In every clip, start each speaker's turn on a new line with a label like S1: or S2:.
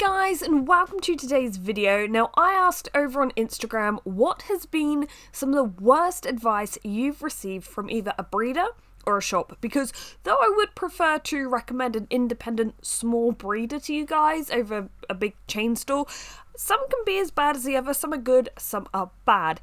S1: guys, and welcome to today's video. Now, I asked over on Instagram what has been some of the worst advice you've received from either a breeder or a shop, because though I would prefer to recommend an independent small breeder to you guys over a big chain store, some can be as bad as the other. Some are good, some are bad.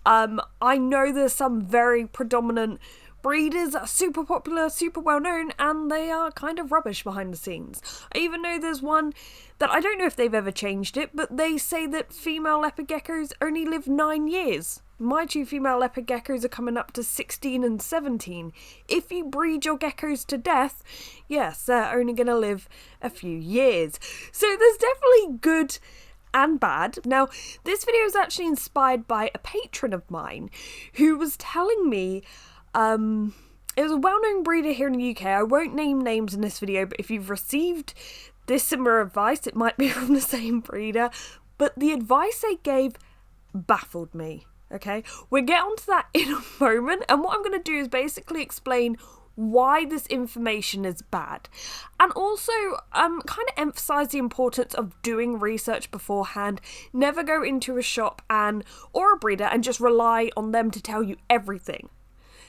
S1: I know there's some very predominant breeders that are super popular, super well known, and they are kind of rubbish behind the scenes. I even know there's one that I don't know if they've ever changed it, but they say that female leopard geckos only live 9 years. My two female leopard geckos are coming up to 16 and 17. If you breed your geckos to death, yes, they're only going to live a few years. So there's definitely good and bad. Now, this video is actually inspired by a patron of mine who was telling me it was a well-known breeder here in the UK. I won't name names in this video, but if you've received this similar advice, it might be from the same breeder. But the advice they gave baffled me, okay? We'll get onto that in a moment, and what I'm going to do is basically explain why this information is bad, and also kind of emphasize the importance of doing research beforehand. Never go into a shop or a breeder and just rely on them to tell you everything.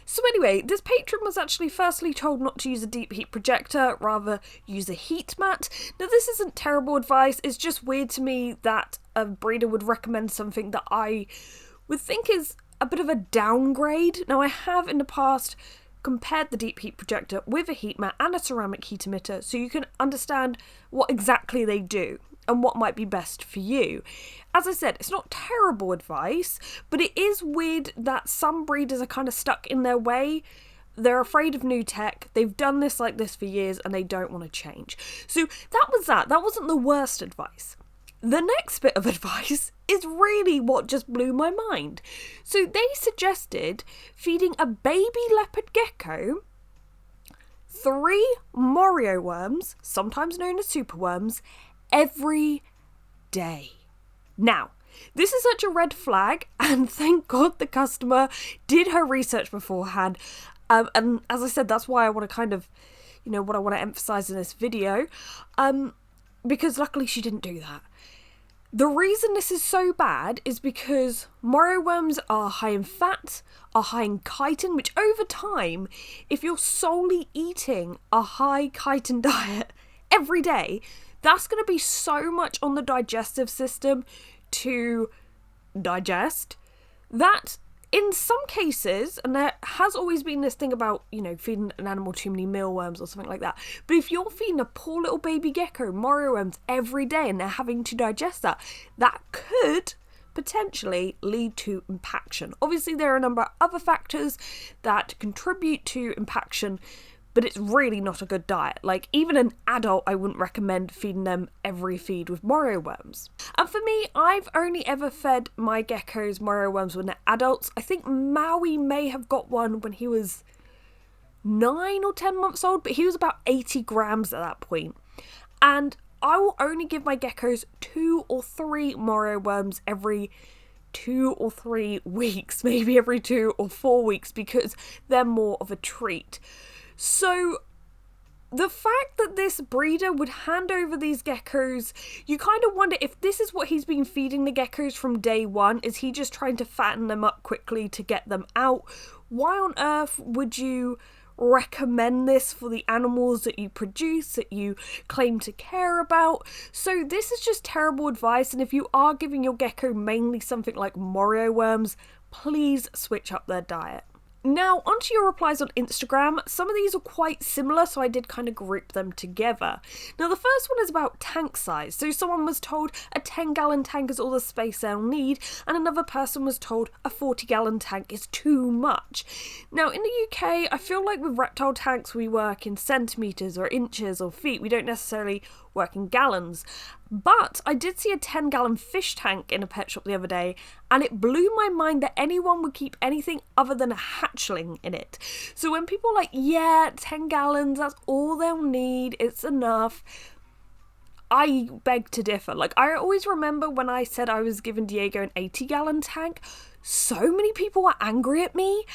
S1: So anyway, this patron was actually firstly told not to use a deep heat projector, rather use a heat mat. Now, this isn't terrible advice, it's just weird to me that a breeder would recommend something that I would think is a bit of a downgrade. Now, I have in the past compared the deep heat projector with a heat mat and a ceramic heat emitter, so you can understand what exactly they do and what might be best for you. As I said, it's not terrible advice, but it is weird that some breeders are kind of stuck in their way. They're afraid of new tech, they've done this like this for years, and they don't want to change. So that was that. That wasn't the worst advice. The next bit of advice is really what just blew my mind. So they suggested feeding a baby leopard gecko 3 Morio worms, sometimes known as superworms, every day. Now, this is such a red flag, and thank God the customer did her research beforehand. And as I said, that's why I want to kind of, what I want to emphasize in this video, because luckily she didn't do that. The reason this is so bad is because Morio worms are high in fat, are high in chitin, which over time, if you're solely eating a high chitin diet every day, that's going to be so much on the digestive system to digest that in some cases, and there has always been this thing about, feeding an animal too many mealworms or something like that, but if you're feeding a poor little baby gecko Morio worms every day and they're having to digest that could potentially lead to impaction. Obviously, there are a number of other factors that contribute to impaction, but it's really not a good diet. Like, even an adult, I wouldn't recommend feeding them every feed with Morio worms. And for me, I've only ever fed my geckos Morio worms when they're adults. I think Maui may have got one when he was 9 or 10 months old, but he was about 80 grams at that point. And I will only give my geckos 2 or 3 Morio worms every 2 or 3 weeks, maybe every 2 or 4 weeks, because they're more of a treat. So the fact that this breeder would hand over these geckos, you kind of wonder if this is what he's been feeding the geckos from day one. Is he just trying to fatten them up quickly to get them out? Why on earth would you recommend this for the animals that you produce, that you claim to care about? So this is just terrible advice, and if you are giving your gecko mainly something like Morio worms, please switch up their diet. Now, onto your replies on Instagram. Some of these are quite similar, so I did kind of group them together. Now, the first one is about tank size. So someone was told a 10-gallon tank is all the space they'll need, and another person was told a 40-gallon tank is too much. Now, in the UK, I feel like with reptile tanks, we work in centimetres or inches or feet. We don't necessarily work in gallons. But I did see a 10-gallon fish tank in a pet shop the other day, and it blew my mind that anyone would keep anything other than a hatchling in it. So when people are like, yeah, 10 gallons, that's all they'll need, it's enough, I beg to differ. Like, I always remember when I said I was giving Diego an 80-gallon tank, so many people were angry at me.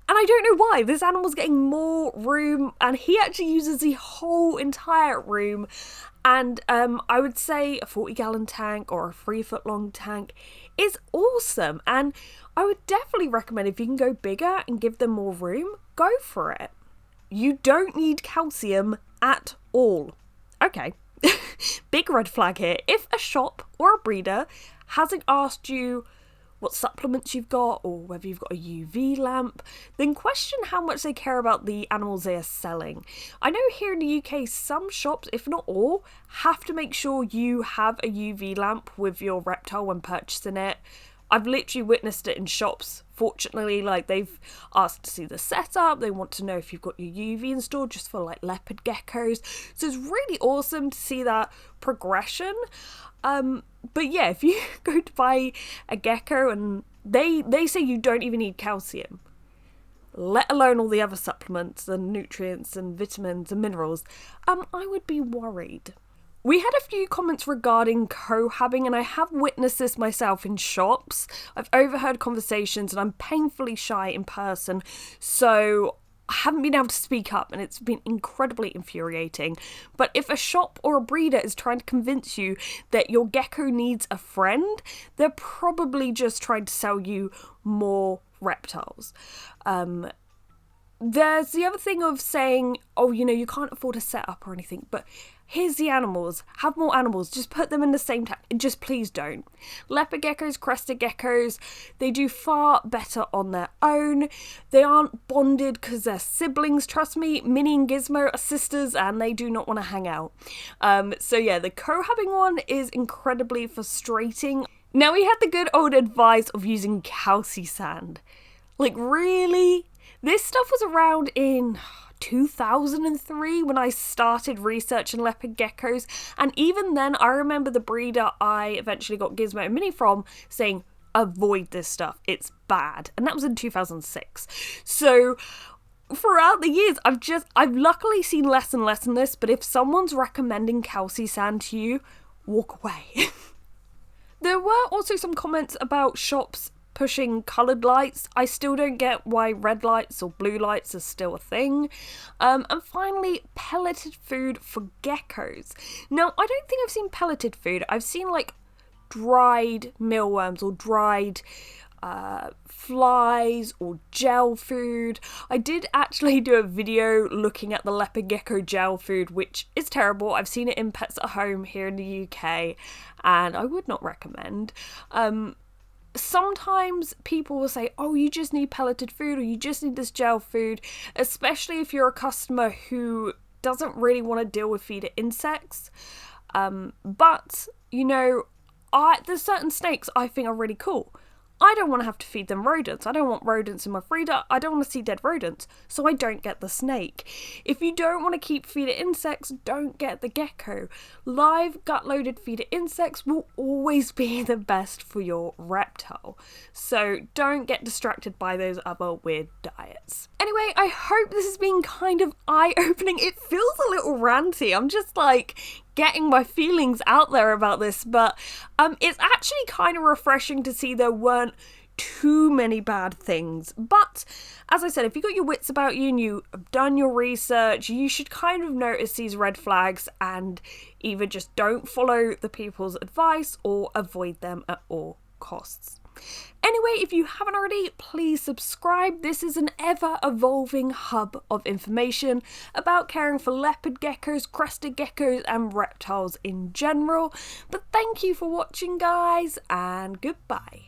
S1: And I don't know why. This animal's getting more room, and he actually uses the whole entire room. And I would say a 40-gallon tank or a 3-foot-long tank is awesome. And I would definitely recommend, if you can go bigger and give them more room, go for it. You don't need calcium at all. Okay, big red flag here. If a shop or a breeder hasn't asked you what supplements you've got or whether you've got a UV lamp, then question how much they care about the animals they are selling. I know here in the UK, some shops, if not all, have to make sure you have a UV lamp with your reptile when purchasing it. I've literally witnessed it in shops. Fortunately, like, they've asked to see the setup. They want to know if you've got your UV installed just for like leopard geckos. So it's really awesome to see that progression. But yeah, if you go to buy a gecko and they say you don't even need calcium, let alone all the other supplements and nutrients and vitamins and minerals, I would be worried. We had a few comments regarding co-habbing, and I have witnessed this myself in shops. I've overheard conversations and I'm painfully shy in person, so I haven't been able to speak up, and it's been incredibly infuriating. But if a shop or a breeder is trying to convince you that your gecko needs a friend, they're probably just trying to sell you more reptiles. There's the other thing of saying, oh, you know, you can't afford a setup or anything, but here's the animals. Have more animals. Just put them in the same tank. Just please don't. Leopard geckos, crested geckos, they do far better on their own. They aren't bonded because they're siblings. Trust me, Minnie and Gizmo are sisters and they do not want to hang out. So yeah, the co-habbing one is incredibly frustrating. Now, we had the good old advice of using calci sand. Like, really? This stuff was around in 2003 when I started researching leopard geckos, and even then I remember the breeder I eventually got Gizmo and Minnie from saying, avoid this stuff, it's bad, and that was in 2006. So throughout the years I've luckily seen less and less in this, but if someone's recommending calci sand to you, walk away. There were also some comments about shops pushing coloured lights. I still don't get why red lights or blue lights are still a thing. And finally, pelleted food for geckos. Now, I don't think I've seen pelleted food. I've seen like dried mealworms or dried flies or gel food. I did actually do a video looking at the leopard gecko gel food, which is terrible. I've seen it in Pets at Home here in the UK, and I would not recommend. Sometimes people will say, oh, you just need pelleted food or you just need this gel food, especially if you're a customer who doesn't really want to deal with feeder insects. But, you know, there's certain snakes I think are really cool. I don't want to have to feed them rodents. I don't want rodents in my feeder. I don't want to see dead rodents, so I don't get the snake. If you don't want to keep feeder insects, don't get the gecko. Live gut-loaded feeder insects will always be the best for your reptile, so don't get distracted by those other weird diets. Anyway, I hope this has been kind of eye-opening. It feels a little ranty. I'm just like getting my feelings out there about this, but it's actually kind of refreshing to see there weren't too many bad things. But as I said, if you got your wits about you and you have done your research, you should kind of notice these red flags and either just don't follow the people's advice or avoid them at all costs. Anyway, if you haven't already, please subscribe. This is an ever-evolving hub of information about caring for leopard geckos, crested geckos, and reptiles in general. But thank you for watching, guys, and goodbye.